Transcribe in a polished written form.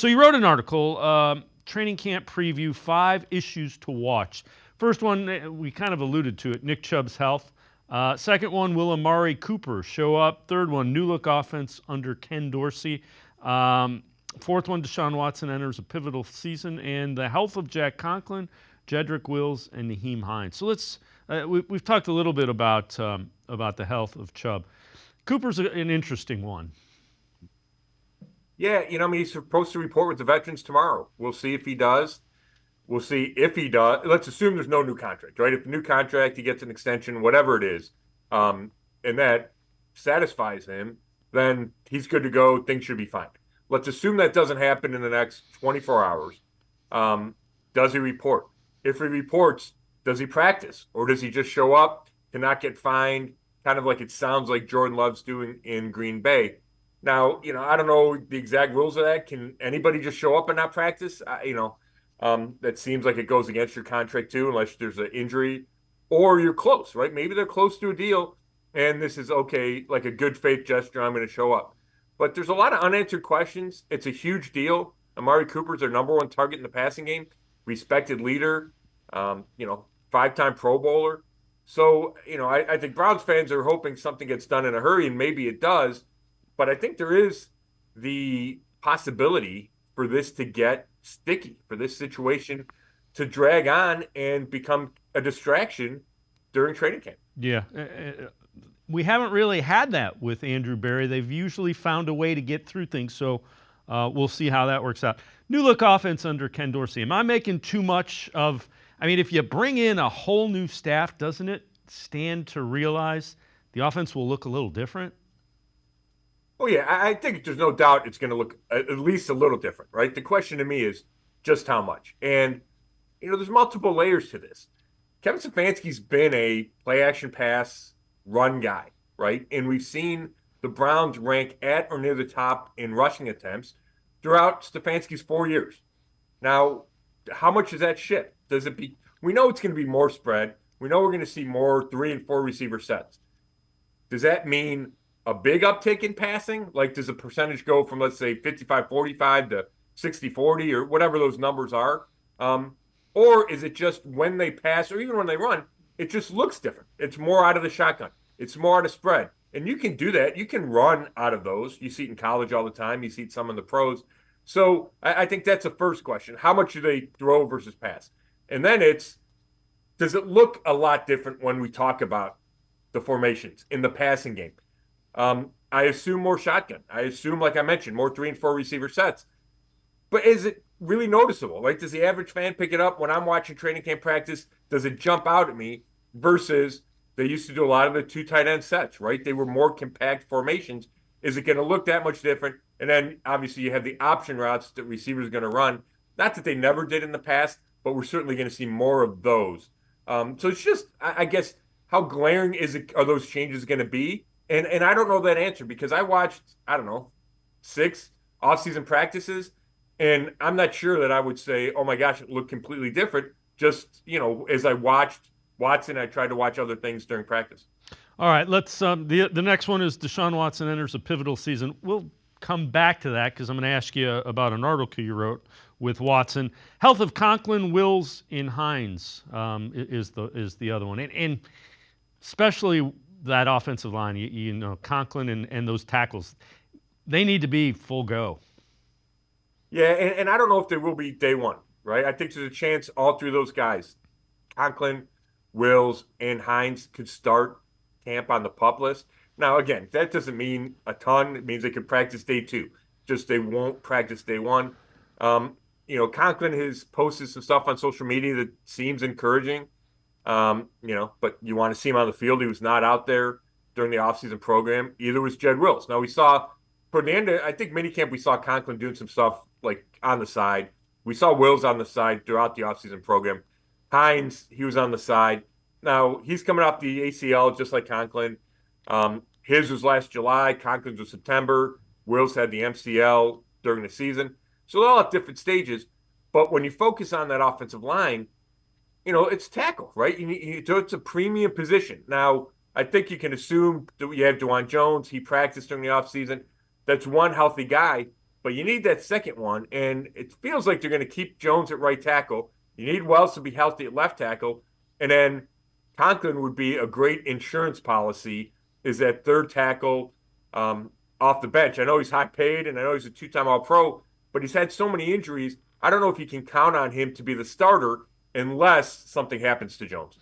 So you wrote an article, training camp preview, 5 issues to watch. First one, we kind of alluded to it, Nick Chubb's health. Second one, will Amari Cooper show up? Third one, new look offense under Ken Dorsey. Fourth one, Deshaun Watson enters a pivotal season. And the health of Jack Conklin, Jedrick Wills, and Naheem Hines. So we've talked a little bit about the health of Chubb. Cooper's an interesting one. Yeah, he's supposed to report with the veterans tomorrow. We'll see if he does. We'll see if he does. Let's assume there's no new contract, right? If a new contract, he gets an extension, whatever it is, and that satisfies him, then he's good to go. Things should be fine. Let's assume that doesn't happen in the next 24 hours. Does he report? If he reports, does he practice? Or does he just show up, cannot get fined, kind of like it sounds like Jordan Love's doing in Green Bay? Now, I don't know the exact rules of that. Can anybody just show up and not practice? That seems like it goes against your contract too, unless there's an injury or you're close, right? Maybe they're close to a deal and this is okay, like a good faith gesture. I'm going to show up. But there's a lot of unanswered questions. It's a huge deal. Amari Cooper's their number one target in the passing game, respected leader, 5-time Pro Bowler. So, I think Browns fans are hoping something gets done in a hurry, and maybe it does. But I think there is the possibility for this to get sticky, for this situation to drag on and become a distraction during training camp. Yeah. We haven't really had that with Andrew Berry. They've usually found a way to get through things, so we'll see how that works out. New look offense under Ken Dorsey. Am I making too much of – if you bring in a whole new staff, doesn't it stand to realize the offense will look a little different? Oh, yeah. I think there's no doubt it's going to look at least a little different, right? The question to me is just how much. And, there's multiple layers to this. Kevin Stefanski's been a play-action pass run guy, right? And we've seen the Browns rank at or near the top in rushing attempts throughout Stefanski's 4 years. Now, how much does that shift? We know it's going to be more spread. We know we're going to see more 3 and 4 receiver sets. Does that mean a big uptick in passing? Like, does the percentage go from, let's say, 55-45 to 60-40 or whatever those numbers are? Or is it just when they pass or even when they run, it just looks different? It's more out of the shotgun. It's more out of spread. And you can do that. You can run out of those. You see it in college all the time. You see it some in the pros. So I think that's the first question. How much do they throw versus pass? And then does it look a lot different when we talk about the formations in the passing game? I assume more shotgun. I assume, like I mentioned, more 3 and 4 receiver sets. But is it really noticeable? Like, does the average fan pick it up when I'm watching training camp practice? Does it jump out at me versus they used to do a lot of the 2 tight end sets, right? They were more compact formations. Is it going to look that much different? And then obviously you have the option routes that receivers are going to run. Not that they never did in the past, but we're certainly going to see more of those. So it's just, I guess, how glaring are those changes going to be? And I don't know that answer because I watched, 6 offseason practices, and I'm not sure that I would say, oh my gosh, it looked completely different. Just, as I watched Watson, I tried to watch other things during practice. All right, let's. The next one is Deshaun Watson enters a pivotal season. We'll come back to that because I'm going to ask you about an article you wrote with Watson. Health of Conklin, Wills, and Hines is the other one, and especially that offensive line. Conklin and those tackles, they need to be full go. Yeah, and I don't know if they will be day one, right? I think there's a chance all 3 of those guys, Conklin, Wills, and Hines, could start camp on the PUP list. Now, again, that doesn't mean a ton. It means they could practice day 2. Just they won't practice day 1. Conklin has posted some stuff on social media that seems encouraging. But you want to see him on the field. He was not out there during the offseason program. Either was Jed Wills. Now, we saw, for the end of, I think, minicamp, we saw Conklin doing some stuff like on the side. We saw Wills on the side throughout the offseason program. Hines, he was on the side. Now, he's coming off the ACL just like Conklin. His was last July. Conklin's was September. Wills had the MCL during the season. So they're all at different stages. But when you focus on that offensive line, it's tackle, right? It's a premium position. Now, I think you can assume that you have DeJuan Jones. He practiced during the offseason. That's one healthy guy. but you need that second one, and it feels like they're going to keep Jones at right tackle. You need Wells to be healthy at left tackle, and then Conklin would be a great insurance policy. Is that third tackle off the bench? I know he's high paid, and I know he's a two-time All-Pro, but he's had so many injuries. I don't know if you can count on him to be the starter unless something happens to Jones.